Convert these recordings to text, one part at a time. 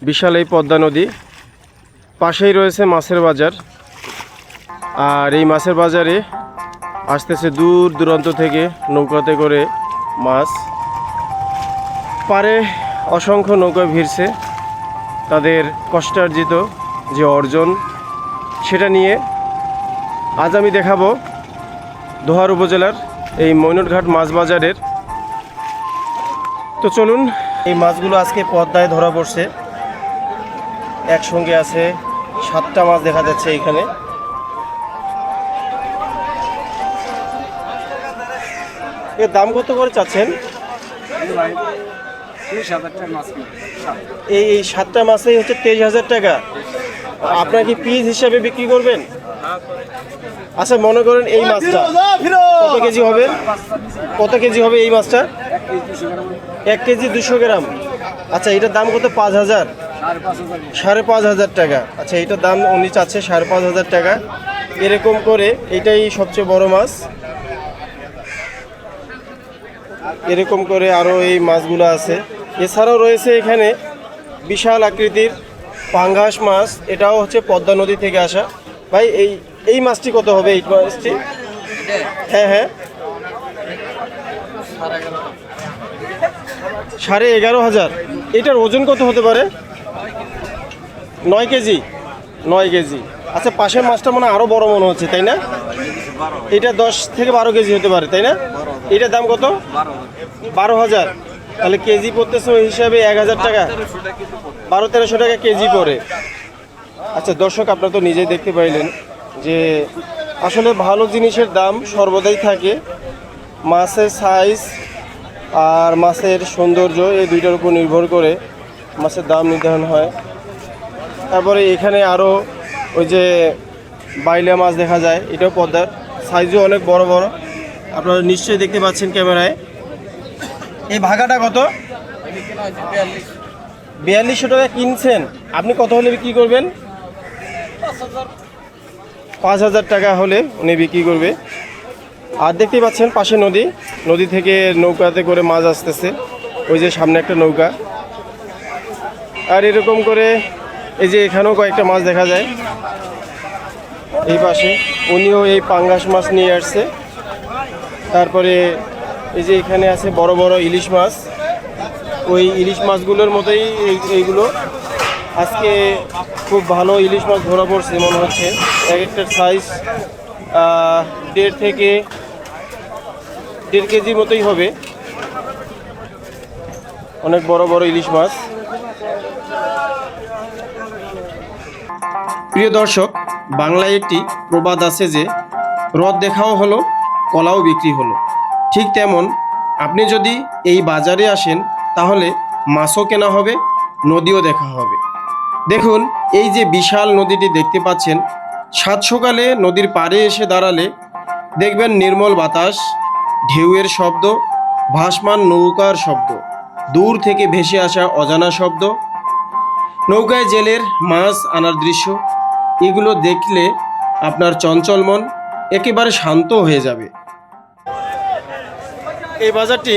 বিশাল এই পদ্মা নদী, পাশেই রয়েছে মাছের বাজার। আর এই মাছের বাজারে আসতেছে দূর দূরান্ত থেকে নৌকাতে করে মাছ। পারে অসংখ্য নৌকা ভিড়ছে, তাদের কষ্টার্জিত যে অর্জন সেটা নিয়ে আজ আমি দেখাবো দোহার উপজেলার এই মৈনটঘাট মাছ বাজারের। তো চলুন, এই মাছগুলো আজকে পদ্মায় ধরা পড়ছে। একসঙ্গে আছে 7টা মাছ দেখা যাচ্ছে এখানে। এর দাম কত করে চাচ্ছেন? এই 7টা মাছই হচ্ছে 23,000 টাকা। আপনার কি পিস হিসাবে বিক্রি করবেন? আচ্ছা, মনে করেন এই মাছটা কত কেজি হবে? কত কেজি হবে এই মাছটা? 1 কেজি 200 গ্রাম। আচ্ছা, এটার দাম কত? 5,000, 5,500 টাকা। আচ্ছা, এটার দাম উনি চাচ্ছে 5,500 টাকা। এরকম করে এটাই সবচেয়ে বড় মাছ। এরকম করে আরও এই মাছগুলো আছে। এছাড়াও রয়েছে এখানে বিশাল আকৃতির পাঙ্গাস মাছ, এটাও হচ্ছে পদ্মা নদী থেকে আসা। ভাই, এই মাছটি কত হবে? এই মাছটি? হ্যাঁ, 11,500। এটার ওজন কত হতে পারে? 9 কেজি। 9 কেজি। আচ্ছা, পাশের মাছটা মনে আরও বড় মনে হচ্ছে, তাই না? এটা 10 থেকে 12 কেজি হতে পারে, তাই না? এটার দাম কত? 12,000। তাহলে কেজি পড়তেছে ওই হিসাবে 1,000 টাকা, 1200-1300 টাকা কেজি পড়ে। আচ্ছা দর্শক, আপনারা তো নিজেই দেখতে পাইলেন যে আসলে ভালো জিনিসের দাম সর্বদাই থাকে। মাছের সাইজ আর মাছের সৌন্দর্য এই দুইটার উপর নির্ভর করে মাছের দাম নির্ধারণ হয়। তারপরে এখানে আরও ওই যে বাইলা মাছ দেখা যায়, এটাও পদ্মার, সাইজও অনেক বড় বড়, আপনারা নিশ্চয়ই দেখতে পাচ্ছেন ক্যামেরায়। এই ভাগাটা কত? 4200 টাকা কিনছেন। আপনি কত হলে বিক্রি করবেন? 5,000 টাকা হলে উনি বিক্রি করবে। আর দেখতেই পাচ্ছেন পাশে নদী থেকে নৌকাতে করে মাছ আসতেছে। ওই যে সামনে একটা নৌকা। আর এরকম করে এই যে এখানেও কয়েকটা মাছ দেখা যায়। এই পাশে উনিও এই পাঙ্গাস মাছ নিয়ে আসছে। তারপরে এই যে এখানে আছে বড় বড় ইলিশ মাছ। ওই ইলিশ মাছগুলোর মতোই এইগুলো। আজকে খুব ভালো ইলিশ মাছ ধরা পড়ছে মনে হচ্ছে। এক একটার সাইজ 1.5 থেকে 1.5 কেজির মতোই হবে। অনেক বড় বড় ইলিশ মাছ। প্রিয় দর্শক, বাংলায় একটি প্রবাদ আছে যে রথ দেখাও হলো, কলাও বিক্রি হলো। ঠিক তেমন আপনি যদি এই বাজারে আসেন তাহলে মাছও কেনা হবে, নদীও দেখা হবে। দেখুন, এই যে বিশাল নদীটি দেখতে পাচ্ছেন, সাত সকালে নদীর পাড়ে এসে দাঁড়ালে দেখবেন নির্মল বাতাস, ঢেউয়ের শব্দ, ভাসমান নৌকার শব্দ, দূর থেকে ভেসে আসা অজানা শব্দ, নৌকায় জেলের মাছ আনার দৃশ্য। এগুলো দেখলে আপনার চঞ্চল মন একেবারে শান্ত হয়ে যাবে। এই বাজারটি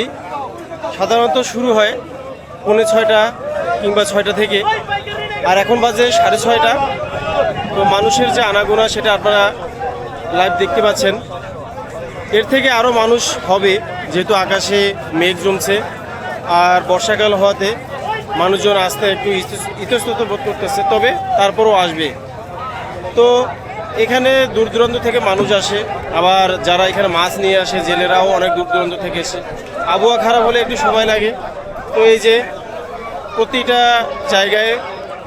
সাধারণত শুরু হয় 6:45 কিংবা 6টা থেকে, আর এখন বাজে 6:30। তো মানুষের যে আনাগোনা সেটা আপনারা লাইভ দেখতে পাচ্ছেন। এর থেকে আরও মানুষ হবে, যেহেতু আকাশে মেঘ জমছে আর বর্ষাকাল হওয়াতে মানুষজন আসতে একটু ইতস্তত বোধ করতেছে, তবে তারপরও আসবে। তো এখানে দূর দূরান্ত থেকে মানুষ আসে, আবার যারা এখানে মাছ নিয়ে আসে জেলেরাও অনেক দূর দূরান্ত থেকে এসে। আবহাওয়া খারাপ হলে একটু সময় লাগে। তো এই যে প্রতিটা জায়গায়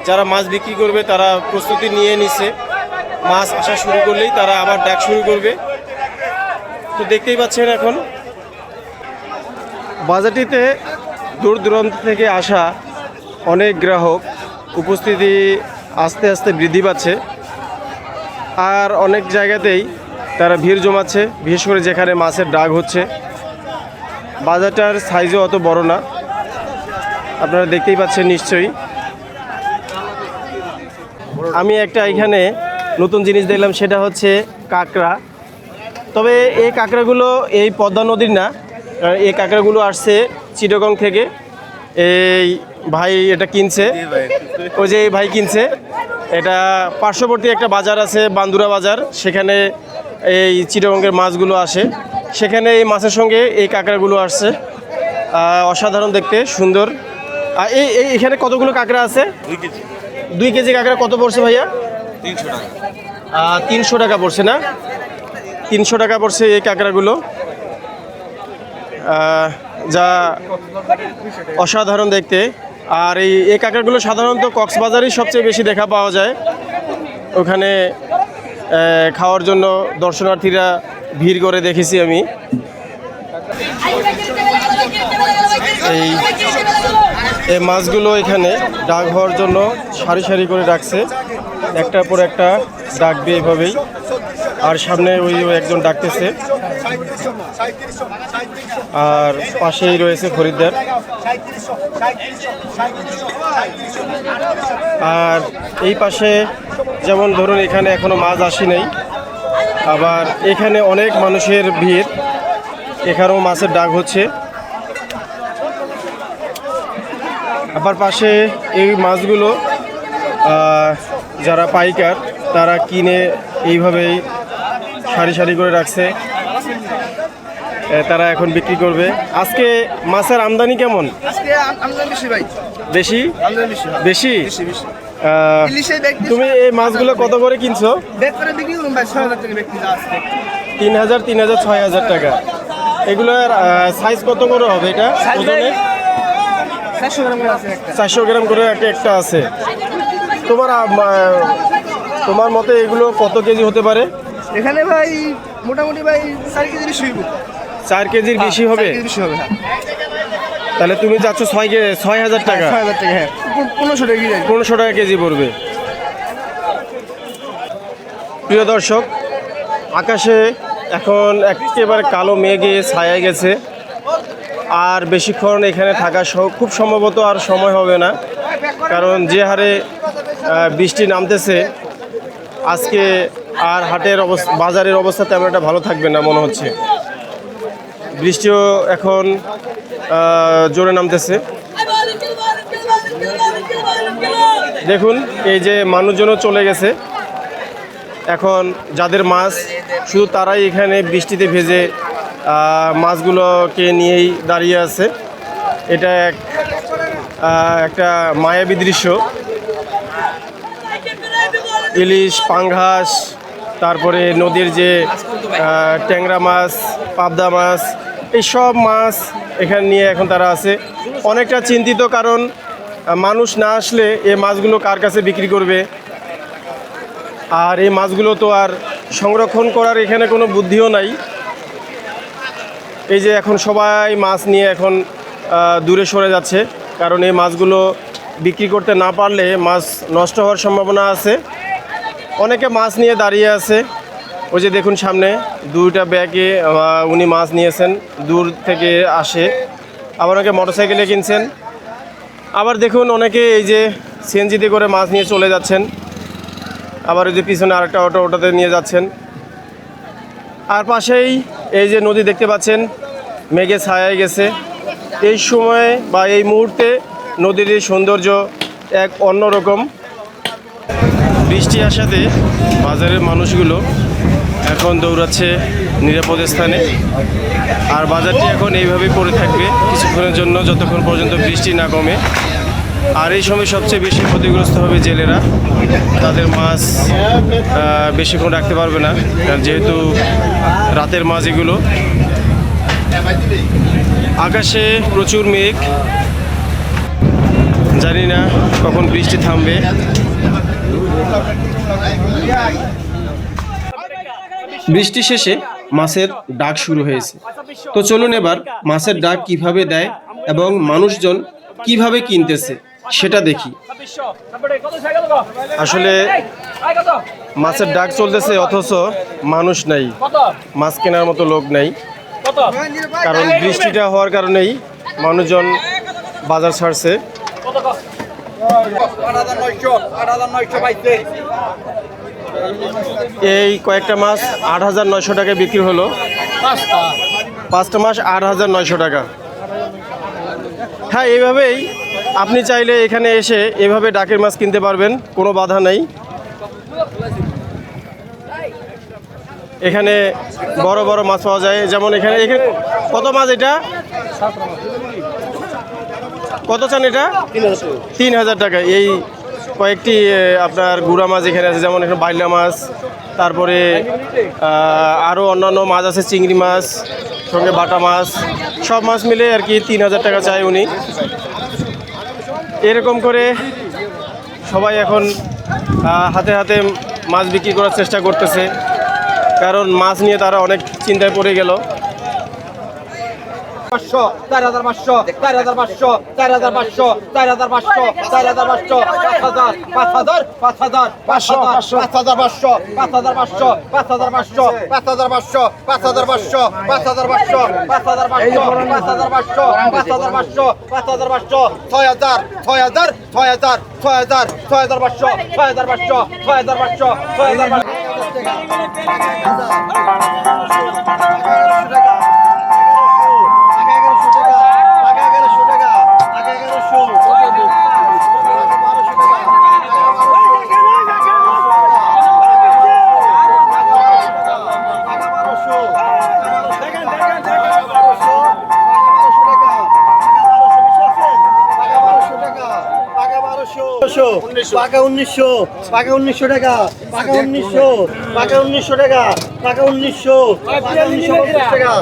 যারা মাছ বিক্রি করবে তারা প্রস্তুতি নিয়ে নিছে, মাছ আসা শুরু করলেই তারা আবার ডাক শুরু করবে। তো দেখতেই পাচ্ছেন এখন বাজারটিতে দূর দূরান্ত থেকে আসা অনেক গ্রাহক উপস্থিতি আস্তে আস্তে বৃদ্ধি পাচ্ছে। আর অনেক জায়গাতেই তারা ভিড় জমাচ্ছে, বিশেষ করে যেখানে মাছের ডাক হচ্ছে। বাজারটার সাইজও অত বড় না, আপনারা দেখতেই পাচ্ছেন নিশ্চয়ই। আমি একটা এখানে নতুন জিনিস দেখলাম, সেটা হচ্ছে কাঁকড়া। তবে এই কাঁকড়াগুলো এই পদ্মা নদীর না, এই কাঁকড়াগুলো আসছে চিটাগং থেকে। এই ভাই এটা কিনছে, ওই যে এই ভাই কিনছে। এটা পার্শ্ববর্তী একটা বাজার আছে, বান্দুরা বাজার, সেখানে এই চিটাগংয়ের মাছগুলো আসে। সেখানে এই মাছের সঙ্গে এই কাঁকড়াগুলো আসছে। অসাধারণ দেখতে, সুন্দর। আর এখানে কতগুলো কাঁকড়া আছে? 2 কেজি কাঁকড়া কত পড়ছে ভাইয়া? 300 টাকা। 300 টাকা পড়ছে না? 300 টাকা পড়ছে এই কাঁকড়াগুলো, যা অসাধারণ দেখতে। আর এই কাঁকড়াগুলো সাধারণত কক্সবাজারেই সবচেয়ে বেশি দেখা পাওয়া যায়। ওখানে খাওয়ার জন্য দর্শনার্থীরা ভিড় করে দেখেছি আমি। এই মাছগুলো এখানে ডাক হওয়ার জন্য সারি সারি করে ডাকছে, একটার পর একটা ডাকবে এভাবেই। আর সামনে ওই একজন ডাকতেছে, আর পাশেই রয়েছে খরিদ্দার। আর এই পাশে যেমন ধরুন এখানে এখনো মাছ আসে নাই, আবার এখানে অনেক মানুষের ভিড়, এখানেও মাছের ডাক হচ্ছে। আবার পাশে এই মাছগুলো যারা পাইকার তারা কিনে এইভাবেই সারি সারি করে রাখছে, তারা এখন বিক্রি করবে। আজকে মাছের আমদানি কেমন? আজকে আমদানি বেশি ভাই। বেশি? আমদানি বেশি। বেশি? বেশি। ইলিশের ব্যাগ তুমি এই মাছগুলো কত করে কিনছো? ব্যাগ করে বিক্রি করুন ভাই ৬০০০ টাকা ব্যক্তি আসছে। 3000, 3000, 6000 টাকা। এগুলোর সাইজ কত করে হবে এটা? ওজনে ৪০০ গ্রাম করে আছে একটা। 400 গ্রাম করে একটা আছে। তোমার মতে এগুলো কত কেজি হতে পারে? এখানে ভাই মোটামুটি ভাই ৪ কেজি বেশি হইব। 4 কেজির বেশি হবে? ৪ কেজি বেশি হবে, হ্যাঁ। তাহলে তুমি চাচ্ছ 6000 টাকা? ৬০০০ টাকা, হ্যাঁ। ১৫০০ টাকা কেজি। 1500 টাকা কেজি পড়বে। প্রিয় দর্শক, আকাশে এখন একেবারে কালো মেঘে ছায়া গেছে, আর বেশিক্ষণ এখানে থাকা খুব সম্ভবত আর সময় হবে না, কারণ যে হারে বৃষ্টি নামতেছে আজকে আর হাটের বাজারের অবস্থা তেমন একটা ভালো থাকবে না মনে হচ্ছে। বৃষ্টিও এখন জোরে নামতেছে। দেখুন এই যে মানুষজনও চলে গেছে, এখন যাদের মাছ শুধু তারাই এখানে বৃষ্টিতে ভেজে মাছগুলোকে নিয়েই দাঁড়িয়ে আছে। এটা একটা মায়াবী দৃশ্য। ইলিশ, পাঙ্গাস, তারপরে নদীর যে ট্যাংরা মাছ, পাবদা মাছ, এই সব মাছ এখানে নিয়ে এখন তারা আছে। অনেকটা চিন্তিত, কারণ মানুষ না আসলে এই মাছগুলো কার কাছে বিক্রি করবে। আর এই মাছগুলো তো আর সংরক্ষণ করার এখানে কোনো বুদ্ধিও নাই। এই যে এখন সবাই মাছ নিয়ে এখন দূরে সরে যাচ্ছে, কারণ এই মাছগুলো বিক্রি করতে না পারলে মাছ নষ্ট হওয়ার সম্ভাবনা আছে। অনেকে মাছ নিয়ে দাঁড়িয়ে আছে। ওই যে দেখুন সামনে 2টা ব্যাগে উনি মাছ নিয়েছেন, দূর থেকে আসে। আবার অনেকে মোটরসাইকেলে কিনছেন, আবার দেখুন অনেকে এই যে সিএনজিতে করে মাছ নিয়ে চলে যাচ্ছেন। আবার ওই যে পিছনে আরেকটা অটো, ওটাতে নিয়ে যাচ্ছেন। আর পাশেই এই যে নদী দেখতে পাচ্ছেন, মেঘে ছায়ায় গেছে। এই সময়ে বা এই মুহূর্তে নদীর এই সৌন্দর্য এক অন্যরকম। বৃষ্টি আসাতে বাজারের মানুষগুলো এখন দৌড়াচ্ছে নিরাপদ স্থানে, আর বাজারটি এখন এইভাবেই পড়ে থাকবে কিছুক্ষণের জন্য, যতক্ষণ পর্যন্ত বৃষ্টি না কমে। আর এই সময় সবচেয়ে বেশি ক্ষতিগ্রস্ত হবে জেলেরা, তাদের মাছ বেশিক্ষণ রাখতে পারবে না, কারণ যেহেতু রাতের মাছ এগুলো। আকাশে প্রচুর মেঘ, জানি না কখন বৃষ্টি থামবে। বৃষ্টি শেষে মাছের ডাক শুরু হয়েছে। তো চলুন এবার মাছের ডাক কিভাবে দেয় এবং মানুষজন কিভাবে কিনতেছে সেটা দেখি। আসলে মাছের ডাক চলতেছে অথচ মানুষ নাই, মাছ কেনার মতো লোক নাই, কারণ বৃষ্টিটা হওয়ার কারণেই মানুষজন বাজার ছাড়ছে। এই কয়েকটা মাছ 8900 টাকায় বিক্রি হলো। 5টা মাছ 8900 টাকা। হ্যাঁ, এইভাবেই আপনি চাইলে এখানে এসে এভাবে ডাকের মাছ কিনতে পারবেন, কোনো বাধা নেই। এখানে বড় বড় মাছ পাওয়া যায়, যেমন এখানে কত মাছ এটা, কত চান এটা? 3000 টাকা। এই কয়েকটি আপনার গুড়া মাছ এখানে আছে, যেমন এখানে বাইলা মাছ, তারপরে আরও অন্যান্য মাছ আছে, চিংড়ি মাছ, সঙ্গে বাটা মাছ, সব মাছ মিলে আর কি 3000 টাকা চায় উনি। এরকম করে সবাই এখন হাতে হাতে মাছ বিক্রি করার চেষ্টা করতেছে, কারণ মাছ নিয়ে তারা অনেক চিন্তায় পড়ে গেল। 4500, 4500, 4500, 4500, 4500, 5000, 5000, 5000, 5500, 5500, 5500, 5500, 5500, 5500, 5500, 5500, 5500, 5500, 6000, 6000, 6000, 6000, 6500, 6500, 6500, 6500। পাকা 1900, পাকা 1900 টাকা, পাকা 1900, পাকা 1900 টাকা, পাকা 1900, পাকা 1950 টাকা,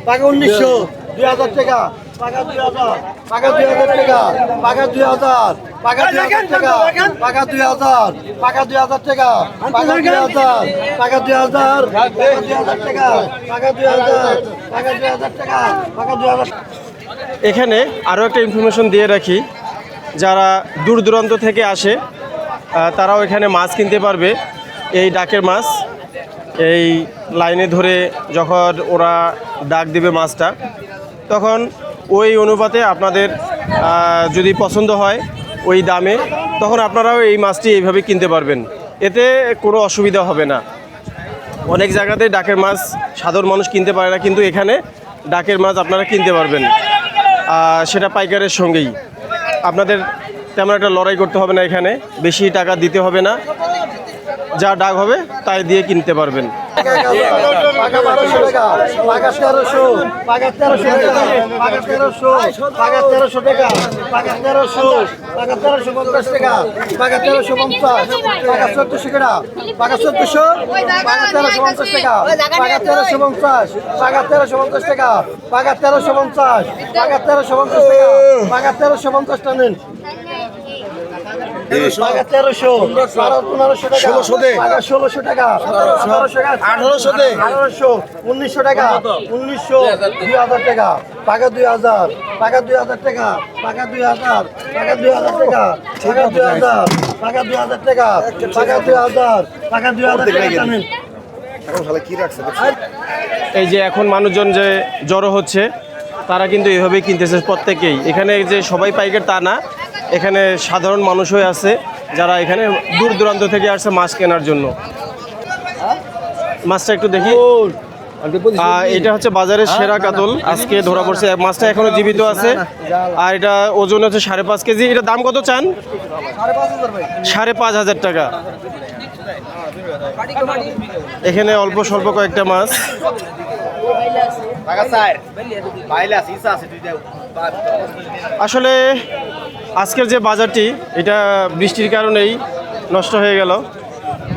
পাকা 1900, 2000 টাকা, পাকা 2000, পাকা 2000 টাকা, পাকা 2000, পাকা 2000 টাকা, পাকা 2000, পাকা 2000 টাকা, পাকা 2000, পাকা 2000, পাকা 2000 টাকা, পাকা 2000, পাকা 2000 টাকা, পাকা 2000। এখানে আরও একটা ইনফরমেশন দিয়ে রাখি, যারা দূর দূরান্ত থেকে আসে তারাও এখানে মাছ কিনতে পারবে। এই ডাকের মাছ এই লাইনে ধরে যখন ওরা ডাক দিবে মাছটা, তখন ওই অনুপাতে আপনাদের যদি পছন্দ হয় ওই দামে, তখন আপনারাও এই মাছটি এইভাবে কিনতে পারবেন, এতে কোনো অসুবিধা হবে না। অনেক জায়গাতে ডাকের মাছ সাধারণ মানুষ কিনতে পারে না, কিন্তু এখানে ডাকের মাছ আপনারা কিনতে পারবেন, সেটা পাইকারের সঙ্গেই। আপনাদের তেমন একটা লড়াই করতে হবে না, এখানে বেশি টাকা দিতে হবে না, যা ডাক হবে তাই দিয়ে কিনতে পারবেন। পাকা 1200 টাকা, পাকা 1300, পাকা 1300 টাকা, পাকা 1300, পাকা 1300 টাকা, পাকা 1300, পাকা 1350 টাকা, পাকা 1350, পাকা 1400 টাকা, পাকা 1400, পাকা 1350 টাকা, পাকা 1350, পাকা 1350 টাকা, পাকা 1350, পাকা 1350 টাকা, পাকা 1350 টাকা নেন। পাকা 1300, 1500 টাকা, 1600 দে, পাকা 1600 টাকা, 1700 টাকা, 1800 দে, 1800, 1900 টাকা, 1900, 2000 টাকা, পাকা 2000, পাকা 2000 টাকা, পাকা 2000, পাকা 2000 টাকা, পাকা 2000, পাকা 2000 টাকা, পাকা 2000, পাকা 2000 টাকা নেন। এই যে এখন মানুষজন যে জড়ো হচ্ছে, তারা কিন্তু এভাবেই কিনতেছে প্রত্যেকেই। এখানে যে সবাই পাইকার তা না, এখানে সাধারণ মানুষই আছে যারা এখানে দূর দূরান্ত থেকে আসছে মাছ কেনার জন্য। মাছটা একটু দেখি, এটা হচ্ছে বাজারের সেরা কাতল, আজকে ধরা পড়ছে। মাছটা এখনো জীবিত আছে, আর এটা ওজন হচ্ছে 5.5 কেজি। এটা দাম কত চান? 5500 টাকা। এখানে অল্প স্বল্প কয়েকটা মাছ। আসলে আজকের যে বাজারটি, এটা বৃষ্টির কারণেই নষ্ট হয়ে গেল।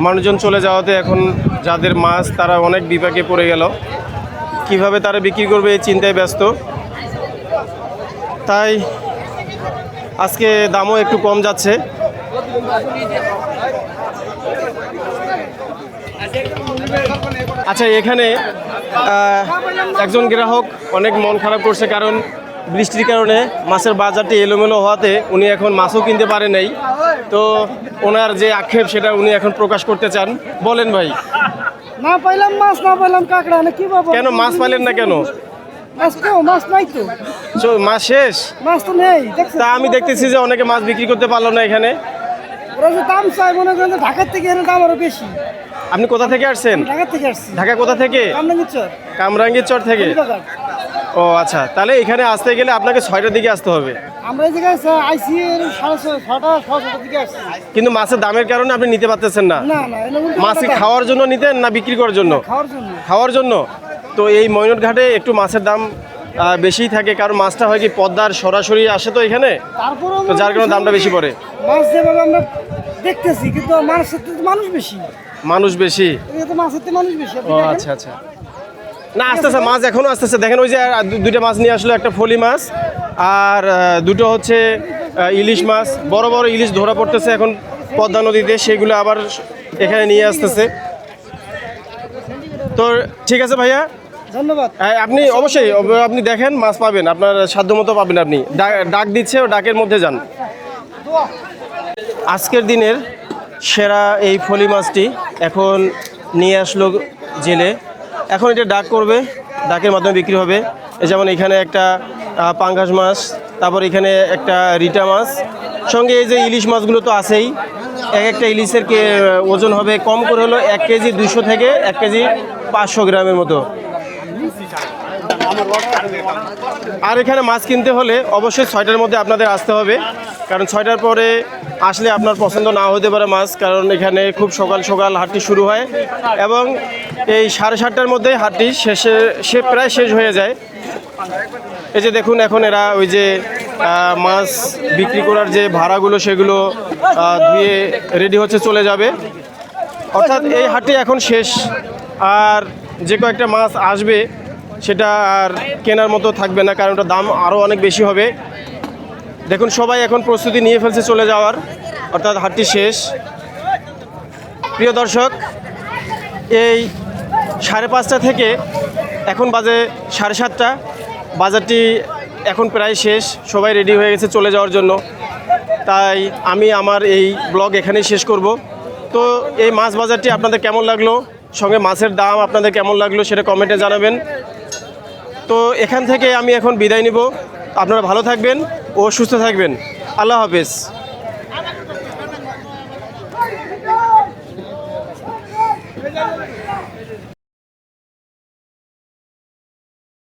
মানুষজন চলে যাওয়াতে এখন যাদের মাছ তারা অনেক বিপাকে পড়ে গেল, কিভাবে তারা বিক্রি করবে এই চিন্তায় ব্যস্ত। তাই আজকে দামও একটু কম যাচ্ছে। আচ্ছা, এখানে একজন গ্রাহক অনেক মন খারাপ করছে, কারণ বৃষ্টির কারণে মাছের বাজারটি এলোমেলো হওয়াতে উনি এখন মাছও কিনতে পারে নাই। তো ওনার যে আক্ষেপ সেটা উনি এখন প্রকাশ করতে চান। বলেন ভাই। না পাইলাম মাছ, না পাইলাম কাঁকড়া, না কি বাবা? কেন মাছ পাইলেন না কেন? মাছ নাই তো, মাছ শেষ? মাছ তো নেই। তা আমি দেখতেছি যে অনেকে মাছ বিক্রি করতে পারলো না এখানে। ওরা যে দাম চাই, মনে করেন ঢাকার থেকে এনে দাম আরো বেশি। আপনি কোথা থেকে আসছেন? ঢাকার থেকে আসছি। ঢাকা কোথা থেকে? কামরাঙ্গীর চর। কামরাঙ্গীর চর থেকে। ও আচ্ছা, তাহলে এখানে আসতে গেলে আপনাকে 6টার দিকে আসতে হবে। আমরা এই জায়গায় আইসি 6:30 দিকে আসছি। কিন্তু মাছের দামের কারণে আপনি নিতে পারতেছেন না। না না, এটা উল্টো মাছ কি কথা। খাওয়ার জন্য নিতেন না বিক্রি করার জন্য? খাওয়ার জন্য। খাওয়ার জন্য। তো এই ময়নট ঘাটে একটু মাছের দাম বেশিই থাকে, কারণ মাছটা হয় কি পদ্মার সরাসরি আসে তো এখানে, তারপরেও তো যার কারণে দামটা বেশি পড়ে। মাছ যেভাবে আমরা দেখতেছি, কিন্তু মাছের থেকে মানুষ বেশি। মানুষ বেশি। এটা তো মাছের থেকে মানুষ বেশি। আপনি ও দেখেন। আচ্ছা আচ্ছা। না আসতেছে মাছ, এখনো আসতেছে। দেখেন ওই যে দুইটা মাছ নিয়ে আসলো, একটা ফলি মাছ আর দুটো হচ্ছে ইলিশ মাছ। বড় বড় ইলিশ ধরা পড়তেছে এখন পদ্মা নদীতে, সেগুলো আবার এখানে নিয়ে আসতেছে। তো ঠিক আছে ভাইয়া, ধন্যবাদ। আপনি অবশ্যই আপনি দেখেন মাছ পাবেন, আপনার সাধ্য মতো পাবেন। আপনি ডাক দিচ্ছে, ও ডাকের মধ্যে যান। আজকের দিনের সেরা এই ফলি মাছটি এখন নিয়ে আসলো জেলে। এখন এটা ডাক করবে, ডাকের মাধ্যমে বিক্রি হবে। যেমন এখানে একটা পাঙ্গাস মাছ, তারপর এখানে একটা রিটা মাছ, সঙ্গে এই যে ইলিশ মাছগুলো তো আছেই। এক একটা ইলিশের ওজন হবে কম করে হলো 1 কেজি 200 থেকে 1 কেজি 500 গ্রামের মতো। আর এখানে মাছ কিনতে হলে অবশ্যই 6টার মধ্যে আপনাদের আসতে হবে, কারণ 6টার পরে আসলে আপনার পছন্দ না হতে পারে মাছ, কারণ এখানে খুব সকাল সকাল হাটটি শুরু হয় এবং এই 7:30টার মধ্যে হাটটি প্রায় শেষ হয়ে যায়। এই যে দেখুন, এখন এরা ওই যে মাছ বিক্রি করার যে ভাড়াগুলো সেগুলো ধুয়ে রেডি হচ্ছে, চলে যাবে। অর্থাৎ এই হাটটি এখন শেষ, আর যে কয়েকটা মাছ আসবে সেটা আর কেনার মতো থাকবে না, কারণ ওটার দাম আরও অনেক বেশি হবে। দেখুন সবাই এখন প্রস্তুতি নিয়ে ফেলছে চলে যাওয়ার, অর্থাৎ হাটটি শেষ। প্রিয় দর্শক, এই 5:30 থেকে এখন বাজে 7:30, বাজারটি এখন প্রায় শেষ, সবাই রেডি হয়ে গেছে চলে যাওয়ার জন্য। তাই আমি আমার এই ব্লগ এখানেই শেষ করব। তো এই মাছ বাজারটি আপনাদের কেমন লাগলো, সঙ্গে মাছের দাম আপনাদের কেমন লাগলো সেটা কমেন্টে জানাবেন। তো এখান থেকে আমি এখন বিদায় নিব। আপনারা ভালো থাকবেন ও সুস্থ থাকবেন। আল্লাহ হাফেজ।